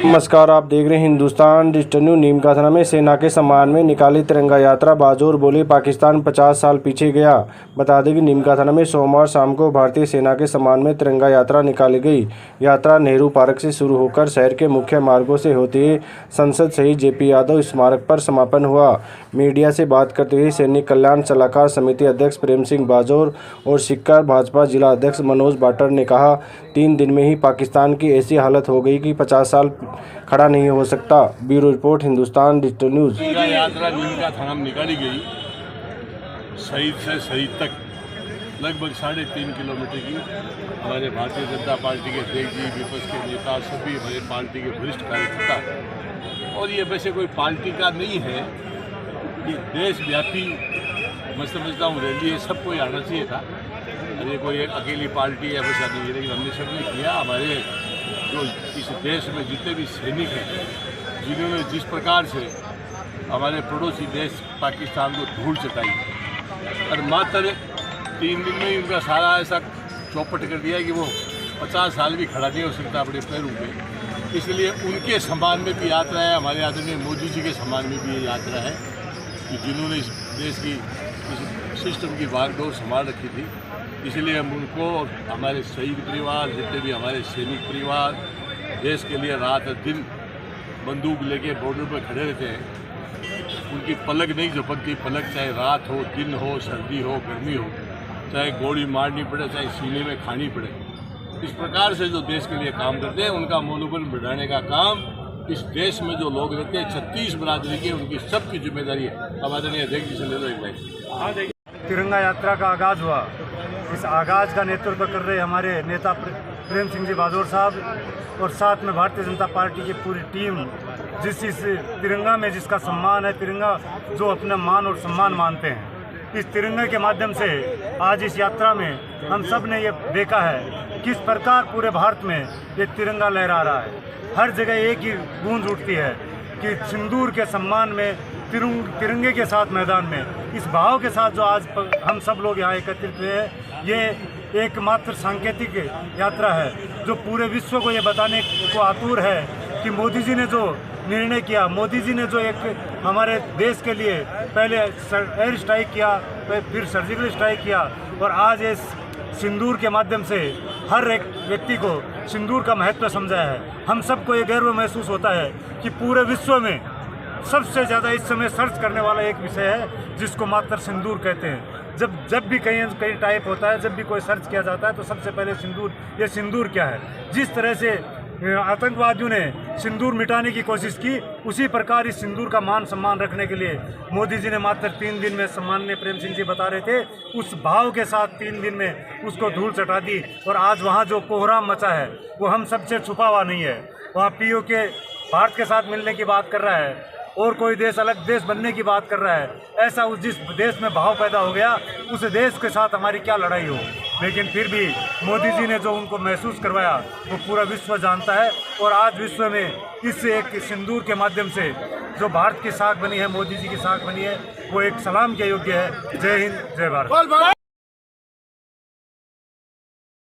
नमस्कार, आप देख रहे हैं हिंदुस्तान डिजिटल न्यूज। नीमका थाना में सेना के सम्मान में निकाली तिरंगा यात्रा। बाजोर बोले पाकिस्तान 50 साल पीछे गया। बता दें कि नीमका थाना में सोमवार शाम को भारतीय सेना के सम्मान में तिरंगा यात्रा निकाली गई। यात्रा नेहरू पार्क से शुरू होकर शहर के मुख्य मार्गों से होते हुए संसद शहीद जेपी यादव स्मारक पर समापन हुआ। मीडिया से बात करते हुए सैनिक कल्याण सलाहकार समिति अध्यक्ष प्रेम सिंह बाजोर और सिक्कर भाजपा जिला अध्यक्ष मनोज बाटर ने कहा, 3 दिन में ही पाकिस्तान की ऐसी हालत हो गई कि 50 साल खड़ा नहीं हो सकता। Bureau report, Hindustan digital news. यात्रा नीमका थाना में निकाली गई। शहीद से शहीद तक लगभग 3.5 किलोमीटर की हमारे भारतीय जनता पार्टी के अध्यक्ष जी, विपक्ष के नेता, सभी हमारे पार्टी के वरिष्ठ कार्यकर्ता, और ये वैसे कोई पार्टी का नहीं है, ये देशव्यापी मैं समझता हूँ रैली है, सबको आना चाहिए था। ये कोई एक अकेली पार्टी है वैसा नहीं है, लेकिन हमने सबने किया। हमारे जो इस देश में जितने भी सैनिक हैं, जिन्होंने जिस प्रकार से हमारे पड़ोसी देश पाकिस्तान को धूल चटाई और मात्र 3 दिन में ही उनका सारा ऐसा चौपट कर दिया कि वो 50 साल भी खड़ा नहीं हो सकता अपने पैरों पे। इसलिए उनके सम्मान में भी यात्रा है। हमारे आदरणीय मोदी जी के सम्मान में भी ये यात्रा है कि जिन्होंने इस देश की इस सिस्टम की बागडोर संभाल रखी थी। इसलिए हम उनको और हमारे शहीद परिवार, जितने भी हमारे सैनिक परिवार देश के लिए रात दिन बंदूक लेके बॉर्डर पर खड़े रहते हैं, उनकी पलक नहीं झपकती। पलक चाहे रात हो, दिन हो, सर्दी हो, गर्मी हो, चाहे गोली मारनी पड़े, चाहे सीने में खानी पड़े, इस प्रकार से जो देश के लिए काम करते हैं, उनका मनोबल बढ़ाने का काम इस देश में जो लोग रहते हैं 36 बरादरी के, उनकी सबकी जिम्मेदारी है। अब आदरणीय अध्यक्ष जी से ले लो एक लाइन। तिरंगा यात्रा का आगाज़ हुआ। इस आगाज़ का नेतृत्व कर रहे हमारे नेता प्रेम सिंह जी बाजोर साहब और साथ में भारतीय जनता पार्टी की पूरी टीम, जिस इस तिरंगा में जिसका सम्मान है, तिरंगा जो अपना मान और सम्मान मानते हैं, इस तिरंगे के माध्यम से आज इस यात्रा में हम सब ने ये देखा है किस प्रकार पूरे भारत में ये तिरंगा लहरा रहा है। हर जगह एक ही गूंज उठती है कि सिंदूर के सम्मान में, तिरंगे के साथ मैदान में, इस भाव के साथ जो आज हम सब लोग यहाँ एकत्रित हुए हैं, ये एकमात्र सांकेतिक यात्रा है जो पूरे विश्व को ये बताने को आतुर है कि मोदी जी ने जो निर्णय किया, मोदी जी ने जो एक हमारे देश के लिए पहले एयर स्ट्राइक किया, फिर सर्जिकल स्ट्राइक किया, और आज इस सिंदूर के माध्यम से हर एक व्यक्ति को सिंदूर का महत्व समझाया है। हम सबको ये गर्व महसूस होता है कि पूरे विश्व में सबसे ज़्यादा इस समय सर्च करने वाला एक विषय है जिसको मात्र सिंदूर कहते हैं। जब भी कहीं टाइप होता है, जब भी कोई सर्च किया जाता है, तो सबसे पहले सिंदूर, ये सिंदूर क्या है। जिस तरह से आतंकवादियों ने सिंदूर मिटाने की कोशिश की, उसी प्रकार इस सिंदूर का मान सम्मान रखने के लिए मोदी जी ने मात्र 3 दिन में, सम्माननीय प्रेम सिंह जी बता रहे थे, उस भाव के साथ 3 दिन में उसको धूल चटा दी। और आज वहाँ जो कोहराम मचा है वो हम सबसे छुपा हुआ नहीं है। वहाँ पीओ के भारत के साथ मिलने की बात कर रहा है और कोई देश अलग देश बनने की बात कर रहा है। ऐसा उस जिस देश में भाव पैदा हो गया, उस देश के साथ हमारी क्या लड़ाई हो। लेकिन फिर भी मोदी जी ने जो उनको महसूस करवाया वो पूरा विश्व जानता है। और आज विश्व में इस एक सिंदूर के माध्यम से जो भारत की साख बनी है, मोदी जी की साख बनी है, वो एक सलाम के योग्य है। जय हिंद, जय भारत।